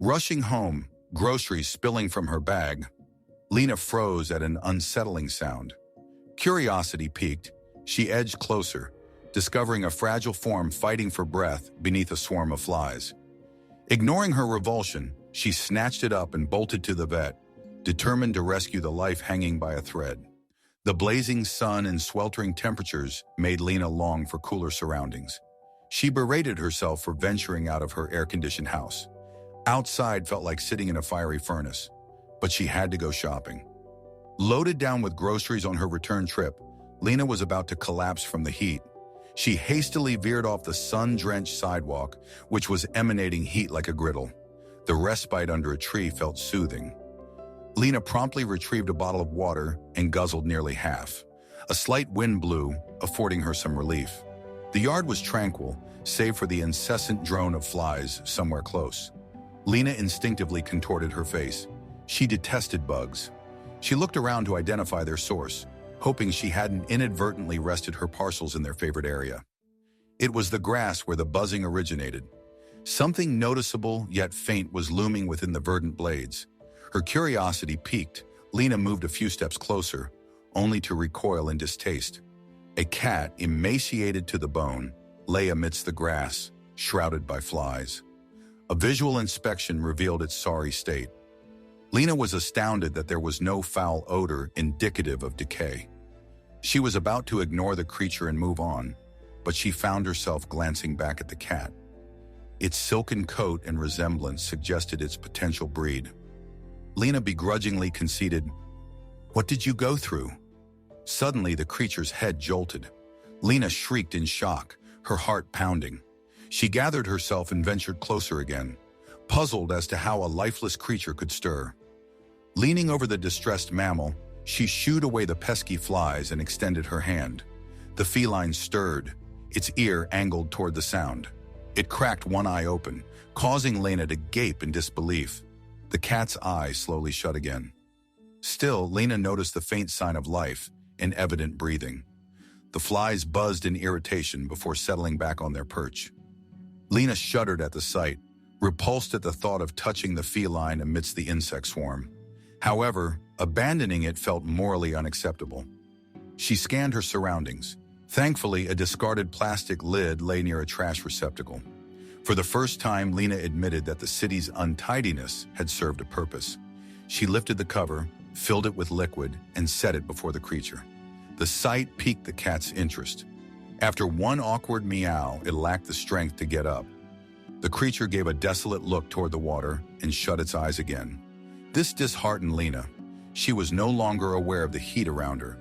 Rushing home, groceries spilling from her bag, Lena froze at an unsettling sound. Curiosity piqued, she edged closer, discovering a fragile form fighting for breath beneath a swarm of flies. Ignoring her revulsion, she snatched it up and bolted to the vet, determined to rescue the life hanging by a thread. The blazing sun and sweltering temperatures made Lena long for cooler surroundings. She berated herself for venturing out of her air-conditioned house. Outside felt like sitting in a fiery furnace, but she had to go shopping. Loaded down with groceries on her return trip, Lena was about to collapse from the heat. She hastily veered off the sun-drenched sidewalk, which was emanating heat like a griddle. The respite under a tree felt soothing. Lena promptly retrieved a bottle of water and guzzled nearly half. A slight wind blew, affording her some relief. The yard was tranquil, save for the incessant drone of flies somewhere close. Lena instinctively contorted her face. She detested bugs. She looked around to identify their source, hoping she hadn't inadvertently rested her parcels in their favorite area. It was the grass where the buzzing originated. Something noticeable yet faint was looming within the verdant blades. Her curiosity piqued, Lena moved a few steps closer, only to recoil in distaste. A cat, emaciated to the bone, lay amidst the grass, shrouded by flies. A visual inspection revealed its sorry state. Lena was astounded that there was no foul odor indicative of decay. She was about to ignore the creature and move on, but she found herself glancing back at the cat. Its silken coat and resemblance suggested its potential breed. Lena begrudgingly conceded, "What did you go through?" Suddenly, the creature's head jolted. Lena shrieked in shock, her heart pounding. She gathered herself and ventured closer again, puzzled as to how a lifeless creature could stir. Leaning over the distressed mammal, she shooed away the pesky flies and extended her hand. The feline stirred, its ear angled toward the sound. It cracked one eye open, causing Lena to gape in disbelief. The cat's eye slowly shut again. Still, Lena noticed the faint sign of life and evident breathing. The flies buzzed in irritation before settling back on their perch. Lena shuddered at the sight, repulsed at the thought of touching the feline amidst the insect swarm. However, abandoning it felt morally unacceptable. She scanned her surroundings. Thankfully, a discarded plastic lid lay near a trash receptacle. For the first time, Lena admitted that the city's untidiness had served a purpose. She lifted the cover, filled it with liquid, and set it before the creature. The sight piqued the cat's interest. After one awkward meow, it lacked the strength to get up. The creature gave a desolate look toward the water and shut its eyes again. This disheartened Lena. She was no longer aware of the heat around her.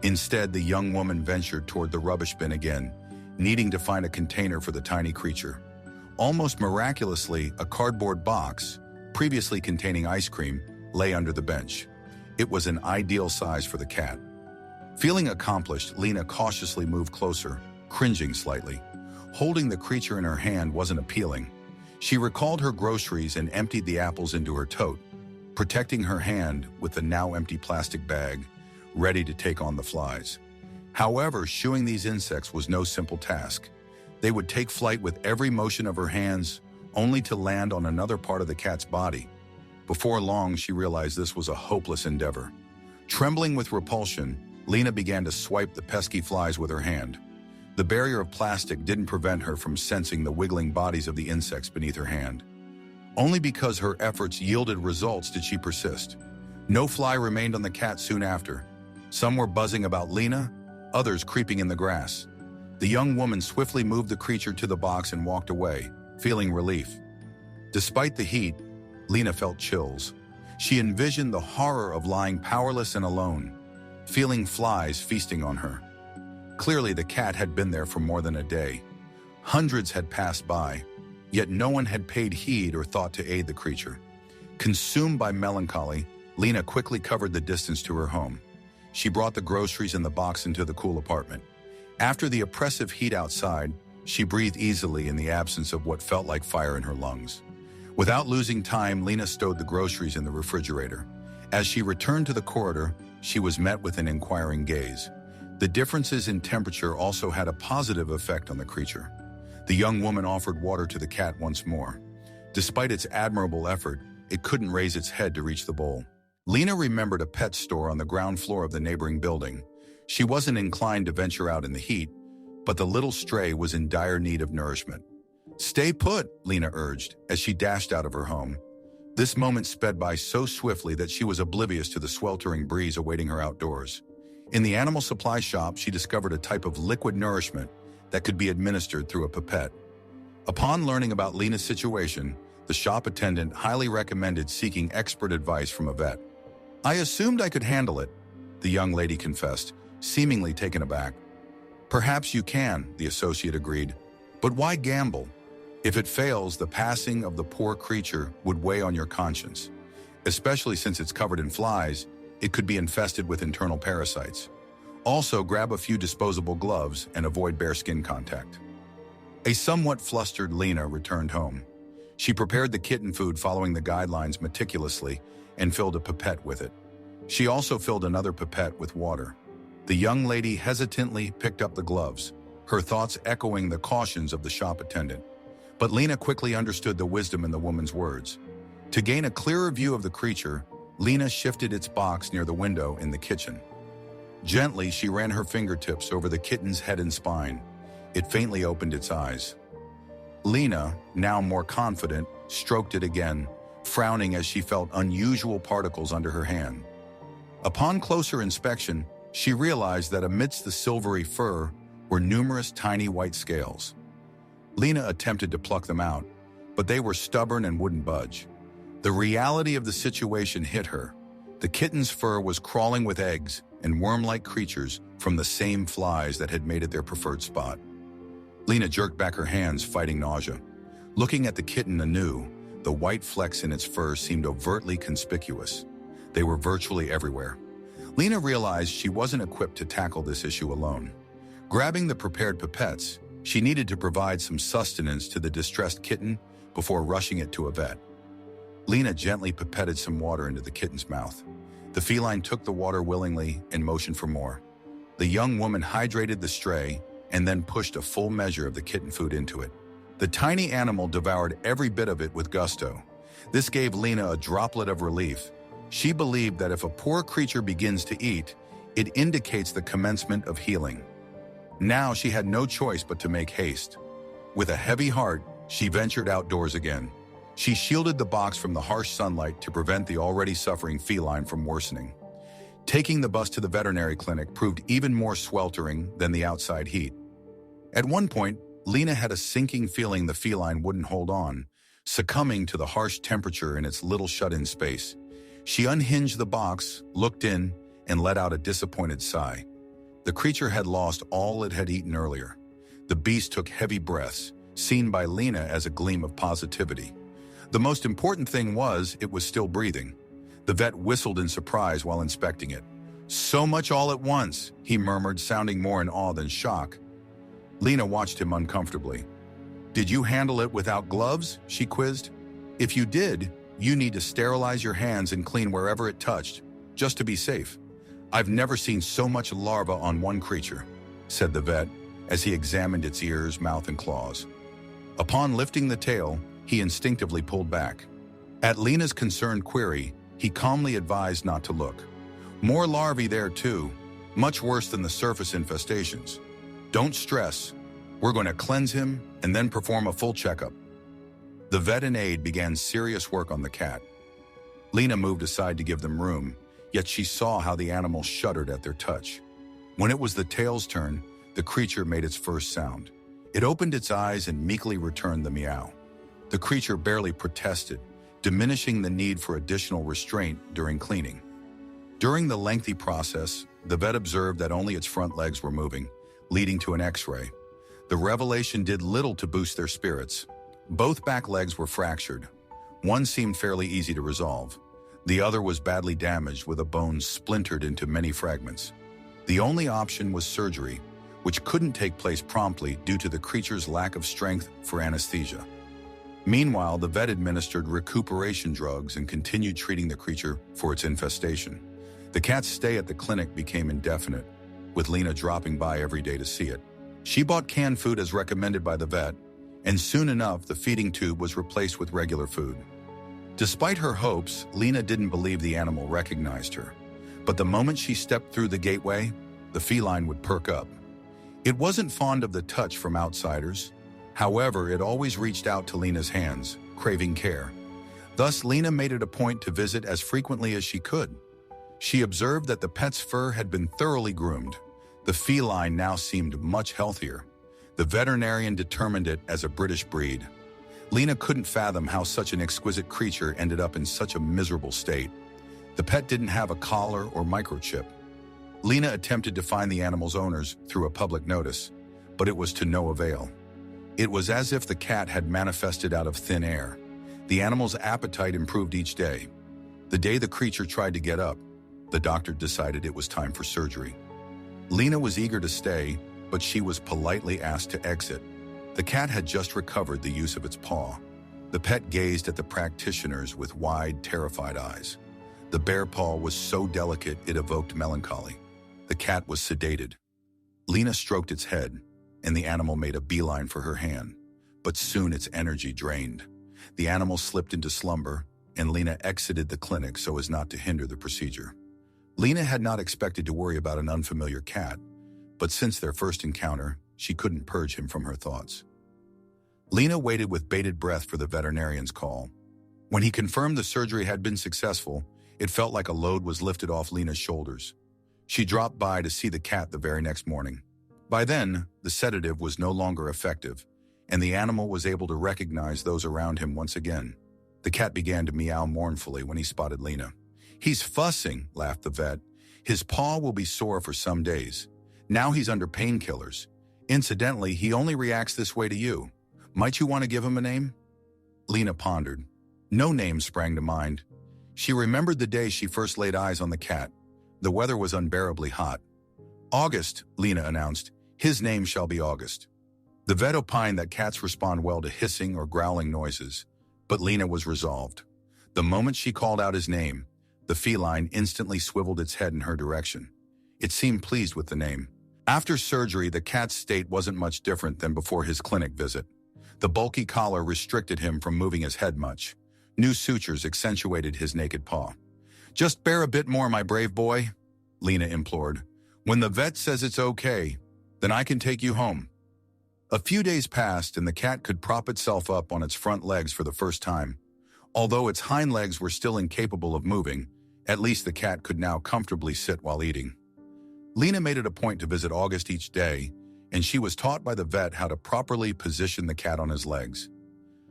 Instead, the young woman ventured toward the rubbish bin again, needing to find a container for the tiny creature. Almost miraculously, a cardboard box, previously containing ice cream, lay under the bench. It was an ideal size for the cat. Feeling accomplished, Lena cautiously moved closer, cringing slightly. Holding the creature in her hand wasn't appealing. She recalled her groceries and emptied the apples into her tote, protecting her hand with the now empty plastic bag, ready to take on the flies. However, shooing these insects was no simple task. They would take flight with every motion of her hands, only to land on another part of the cat's body. Before long, she realized this was a hopeless endeavor. Trembling with repulsion, Lena began to swipe the pesky flies with her hand. The barrier of plastic didn't prevent her from sensing the wiggling bodies of the insects beneath her hand. Only because her efforts yielded results did she persist. No fly remained on the cat soon after. Some were buzzing about Lena, others creeping in the grass. The young woman swiftly moved the creature to the box and walked away, feeling relief. Despite the heat, Lena felt chills. She envisioned the horror of lying powerless and alone, feeling flies feasting on her. Clearly, the cat had been there for more than a day. Hundreds had passed by, yet no one had paid heed or thought to aid the creature. Consumed by melancholy, Lena quickly covered the distance to her home. She brought the groceries and the box into the cool apartment. After the oppressive heat outside, she breathed easily in the absence of what felt like fire in her lungs. Without losing time, Lena stowed the groceries in the refrigerator. As she returned to the corridor, she was met with an inquiring gaze. The differences in temperature also had a positive effect on the creature. The young woman offered water to the cat once more. Despite its admirable effort, it couldn't raise its head to reach the bowl. Lena remembered a pet store on the ground floor of the neighboring building. She wasn't inclined to venture out in the heat, but the little stray was in dire need of nourishment. "Stay put," Lena urged, as she dashed out of her home. This moment sped by so swiftly that she was oblivious to the sweltering breeze awaiting her outdoors. In the animal supply shop, she discovered a type of liquid nourishment that could be administered through a pipette. Upon learning about Lena's situation, the shop attendant highly recommended seeking expert advice from a vet. "I assumed I could handle it," the young lady confessed, seemingly taken aback. "Perhaps you can," the associate agreed. "But why gamble? If it fails, the passing of the poor creature would weigh on your conscience. Especially since it's covered in flies, it could be infested with internal parasites. Also, grab a few disposable gloves and avoid bare skin contact." A somewhat flustered Lena returned home. She prepared the kitten food following the guidelines meticulously and filled a pipette with it. She also filled another pipette with water. The young lady hesitantly picked up the gloves, her thoughts echoing the cautions of the shop attendant. But Lena quickly understood the wisdom in the woman's words. To gain a clearer view of the creature, Lena shifted its box near the window in the kitchen. Gently, she ran her fingertips over the kitten's head and spine. It faintly opened its eyes. Lena, now more confident, stroked it again, frowning as she felt unusual particles under her hand. Upon closer inspection, she realized that amidst the silvery fur were numerous tiny white scales. Lena attempted to pluck them out, but they were stubborn and wouldn't budge. The reality of the situation hit her. The kitten's fur was crawling with eggs and worm-like creatures from the same flies that had made it their preferred spot. Lena jerked back her hands, fighting nausea. Looking at the kitten anew, the white flecks in its fur seemed overtly conspicuous. They were virtually everywhere. Lena realized she wasn't equipped to tackle this issue alone. Grabbing the prepared pipettes, she needed to provide some sustenance to the distressed kitten before rushing it to a vet. Lena gently pipetted some water into the kitten's mouth. The feline took the water willingly and motioned for more. The young woman hydrated the stray and then pushed a full measure of the kitten food into it. The tiny animal devoured every bit of it with gusto. This gave Lena a droplet of relief. She believed that if a poor creature begins to eat, it indicates the commencement of healing. Now she had no choice but to make haste. With a heavy heart, she ventured outdoors again. She shielded the box from the harsh sunlight to prevent the already suffering feline from worsening. Taking the bus to the veterinary clinic proved even more sweltering than the outside heat. At one point, Lena had a sinking feeling the feline wouldn't hold on, succumbing to the harsh temperature in its little shut-in space. She unhinged the box, looked in, and let out a disappointed sigh. The creature had lost all it had eaten earlier. The beast took heavy breaths, seen by Lena as a gleam of positivity. The most important thing was it was still breathing. The vet whistled in surprise while inspecting it. "So much all at once," he murmured, sounding more in awe than shock. Lena watched him uncomfortably. "Did you handle it without gloves?" she quizzed. "If you did, you need to sterilize your hands and clean wherever it touched, just to be safe." "I've never seen so much larva on one creature," said the vet as he examined its ears, mouth, and claws. Upon lifting the tail, he instinctively pulled back. At Lena's concerned query, he calmly advised not to look. "More larvae there too, much worse than the surface infestations. Don't stress. We're going to cleanse him and then perform a full checkup." The vet and aide began serious work on the cat. Lena moved aside to give them room, yet she saw how the animal shuddered at their touch. When it was the tail's turn, the creature made its first sound. It opened its eyes and meekly returned the meow. The creature barely protested, diminishing the need for additional restraint during cleaning. During the lengthy process, the vet observed that only its front legs were moving, leading to an X-ray. The revelation did little to boost their spirits. Both back legs were fractured. One seemed fairly easy to resolve. The other was badly damaged, with a bone splintered into many fragments. The only option was surgery, which couldn't take place promptly due to the creature's lack of strength for anesthesia. Meanwhile, the vet administered recuperation drugs and continued treating the creature for its infestation. The cat's stay at the clinic became indefinite, with Lena dropping by every day to see it. She bought canned food as recommended by the vet, and soon enough the feeding tube was replaced with regular food. Despite her hopes, Lena didn't believe the animal recognized her. But the moment she stepped through the gateway, the feline would perk up. It wasn't fond of the touch from outsiders. However, it always reached out to Lena's hands, craving care. Thus, Lena made it a point to visit as frequently as she could. She observed that the pet's fur had been thoroughly groomed. The feline now seemed much healthier. The veterinarian determined it as a British breed. Lena couldn't fathom how such an exquisite creature ended up in such a miserable state. The pet didn't have a collar or microchip. Lena attempted to find the animal's owners through a public notice, but it was to no avail. It was as if the cat had manifested out of thin air. The animal's appetite improved each day. The day the creature tried to get up, the doctor decided it was time for surgery. Lena was eager to stay, but she was politely asked to exit. The cat had just recovered the use of its paw. The pet gazed at the practitioners with wide, terrified eyes. The bare paw was so delicate it evoked melancholy. The cat was sedated. Lena stroked its head, and the animal made a beeline for her hand. But soon its energy drained. The animal slipped into slumber, and Lena exited the clinic so as not to hinder the procedure. Lena had not expected to worry about an unfamiliar cat, but since their first encounter, she couldn't purge him from her thoughts. Lena waited with bated breath for the veterinarian's call. When he confirmed the surgery had been successful, it felt like a load was lifted off Lena's shoulders. She dropped by to see the cat the very next morning. By then, the sedative was no longer effective, and the animal was able to recognize those around him once again. The cat began to meow mournfully when he spotted Lena. "He's fussing," laughed the vet. "His paw will be sore for some days. Now he's under painkillers. Incidentally, he only reacts this way to you. Might you want to give him a name?" Lena pondered. No name sprang to mind. She remembered the day she first laid eyes on the cat. The weather was unbearably hot. "August," Lena announced. "His name shall be August." The vet opined that cats respond well to hissing or growling noises, but Lena was resolved. The moment she called out his name, the feline instantly swiveled its head in her direction. It seemed pleased with the name. After surgery, the cat's state wasn't much different than before his clinic visit. The bulky collar restricted him from moving his head much. New sutures accentuated his naked paw. "Just bear a bit more, my brave boy," Lena implored. "When the vet says it's okay, then I can take you home." A few days passed and the cat could prop itself up on its front legs for the first time. Although its hind legs were still incapable of moving, at least the cat could now comfortably sit while eating. Lena made it a point to visit August each day, and she was taught by the vet how to properly position the cat on his legs.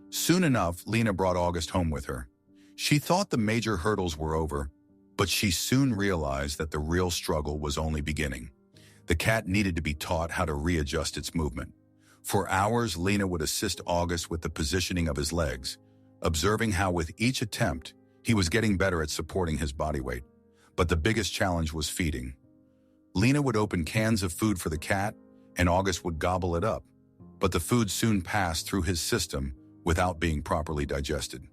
Soon enough, Lena brought August home with her. She thought the major hurdles were over, but she soon realized that the real struggle was only beginning. The cat needed to be taught how to readjust its movement. For hours, Lena would assist August with the positioning of his legs, observing how with each attempt, he was getting better at supporting his body weight. But the biggest challenge was feeding. Lena would open cans of food for the cat, and August would gobble it up. But the food soon passed through his system without being properly digested.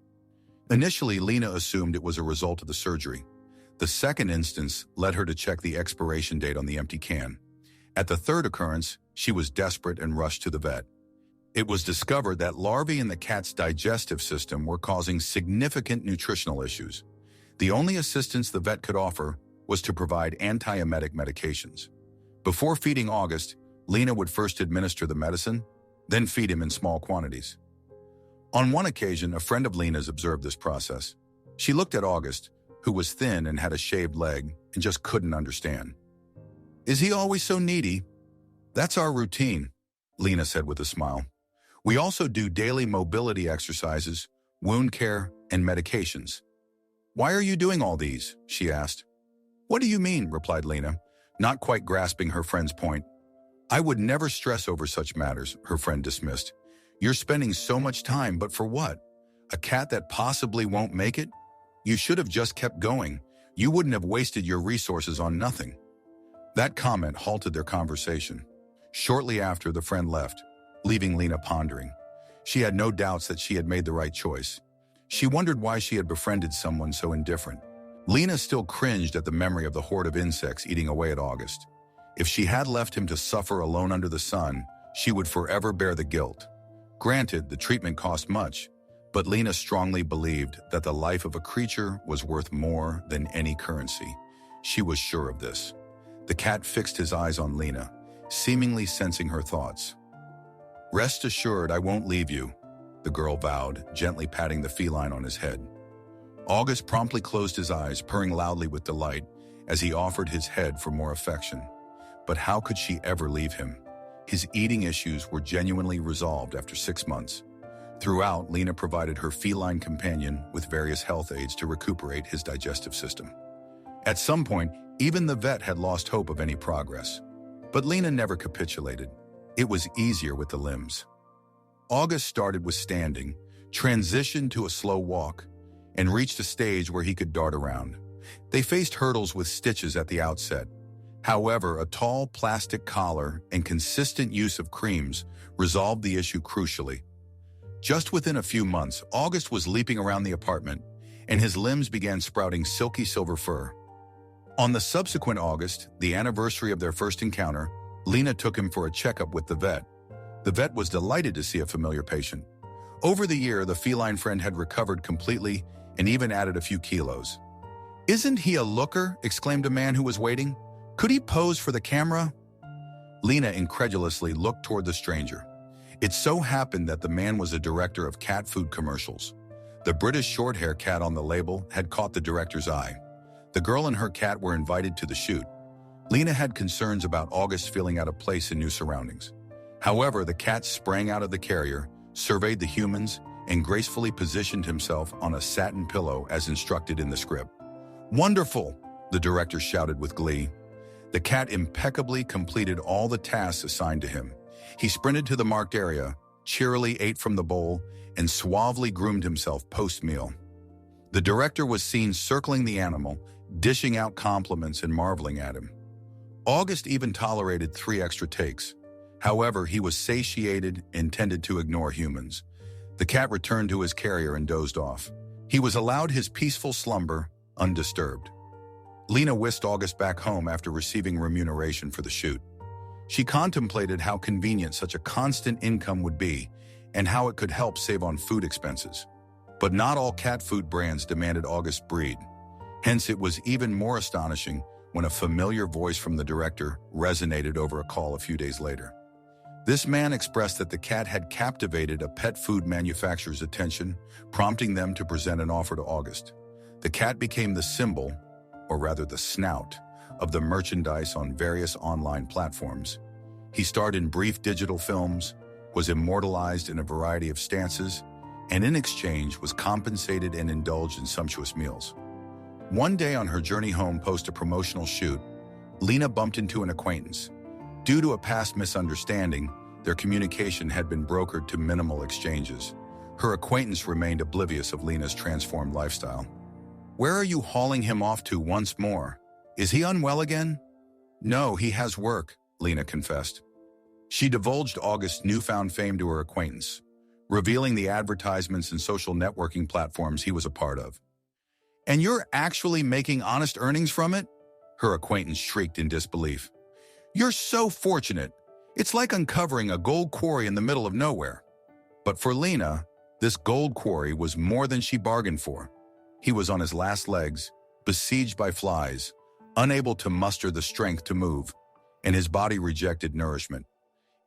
Initially, Lena assumed it was a result of the surgery. The second instance led her to check the expiration date on the empty can. At the third occurrence, she was desperate and rushed to the vet. It was discovered that larvae in the cat's digestive system were causing significant nutritional issues. The only assistance the vet could offer was to provide antiemetic medications. Before feeding August, Lena would first administer the medicine, then feed him in small quantities. On one occasion, a friend of Lena's observed this process. She looked at August, who was thin and had a shaved leg, and just couldn't understand. "Is he always so needy?" "That's our routine," Lena said with a smile. "We also do daily mobility exercises, wound care, and medications." "Why are you doing all these?" she asked. "What do you mean?" replied Lena, not quite grasping her friend's point. "I would never stress over such matters," her friend dismissed. "You're spending so much time, but for what? A cat that possibly won't make it? You should have just kept going. You wouldn't have wasted your resources on nothing." That comment halted their conversation. Shortly after, the friend left, leaving Lena pondering. She had no doubts that she had made the right choice. She wondered why she had befriended someone so indifferent. Lena still cringed at the memory of the horde of insects eating away at August. If she had left him to suffer alone under the sun, she would forever bear the guilt. Granted, the treatment cost much, but Lena strongly believed that the life of a creature was worth more than any currency. She was sure of this. The cat fixed his eyes on Lena, seemingly sensing her thoughts. "Rest assured I won't leave you," the girl vowed, gently patting the feline on his head. August promptly closed his eyes, purring loudly with delight as he offered his head for more affection. But how could she ever leave him? His eating issues were genuinely resolved after 6 months. Throughout, Lena provided her feline companion with various health aids to recuperate his digestive system. At some point, even the vet had lost hope of any progress. But Lena never capitulated. It was easier with the limbs. August started with standing, transitioned to a slow walk, and reached a stage where he could dart around. They faced hurdles with stitches at the outset. However, a tall plastic collar and consistent use of creams resolved the issue crucially. Just within a few months, August was leaping around the apartment, and his limbs began sprouting silky silver fur. On the subsequent August, the anniversary of their first encounter, Lena took him for a checkup with the vet. The vet was delighted to see a familiar patient. Over the year, the feline friend had recovered completely and even added a few kilos. "Isn't he a looker?" exclaimed a man who was waiting. "Could he pose for the camera?" Lena incredulously looked toward the stranger. It so happened that the man was a director of cat food commercials. The British short-hair cat on the label had caught the director's eye. The girl and her cat were invited to the shoot. Lena had concerns about August feeling out of place in new surroundings. However, the cat sprang out of the carrier, surveyed the humans, and gracefully positioned himself on a satin pillow as instructed in the script. "Wonderful!" the director shouted with glee. The cat impeccably completed all the tasks assigned to him. He sprinted to the marked area, cheerily ate from the bowl, and suavely groomed himself post-meal. The director was seen circling the animal, dishing out compliments and marveling at him. August even tolerated 3 extra takes. However, he was satiated and tended to ignore humans. The cat returned to his carrier and dozed off. He was allowed his peaceful slumber, undisturbed. Lena whisked August back home after receiving remuneration for the shoot. She contemplated how convenient such a constant income would be and how it could help save on food expenses. But not all cat food brands demanded August's breed. Hence, it was even more astonishing when a familiar voice from the director resonated over a call a few days later. This man expressed that the cat had captivated a pet food manufacturer's attention, prompting them to present an offer to August. The cat became the symbol, or rather the snout, of the merchandise on various online platforms. He starred in brief digital films, was immortalized in a variety of stances, and in exchange was compensated and indulged in sumptuous meals. One day on her journey home post a promotional shoot, Lena bumped into an acquaintance. Due to a past misunderstanding, their communication had been brokered to minimal exchanges. Her acquaintance remained oblivious of Lena's transformed lifestyle. "Where are you hauling him off to once more? Is he unwell again?" "No, he has work," Lena confessed. She divulged August's newfound fame to her acquaintance, revealing the advertisements and social networking platforms he was a part of. "And you're actually making honest earnings from it?" her acquaintance shrieked in disbelief. "You're so fortunate. It's like uncovering a gold quarry in the middle of nowhere." But for Lena, this gold quarry was more than she bargained for. He was on his last legs, besieged by flies, unable to muster the strength to move, and his body rejected nourishment.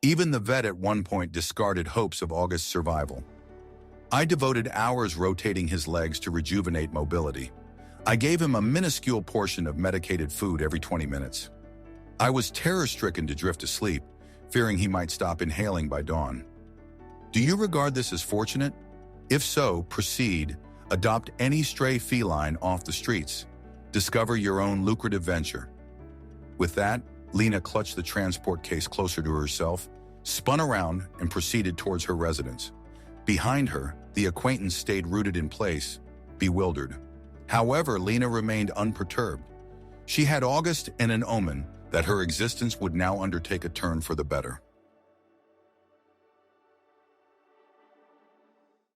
Even the vet at one point discarded hopes of August's survival. I devoted hours rotating his legs to rejuvenate mobility. I gave him a minuscule portion of medicated food every 20 minutes. I was terror-stricken to drift asleep, fearing he might stop inhaling by dawn. Do you regard this as fortunate? If so, proceed. Adopt any stray feline off the streets. Discover your own lucrative venture. With that, Lena clutched the transport case closer to herself, spun around, and proceeded towards her residence. Behind her, the acquaintance stayed rooted in place, bewildered. However, Lena remained unperturbed. She had August and an omen that her existence would now undertake a turn for the better.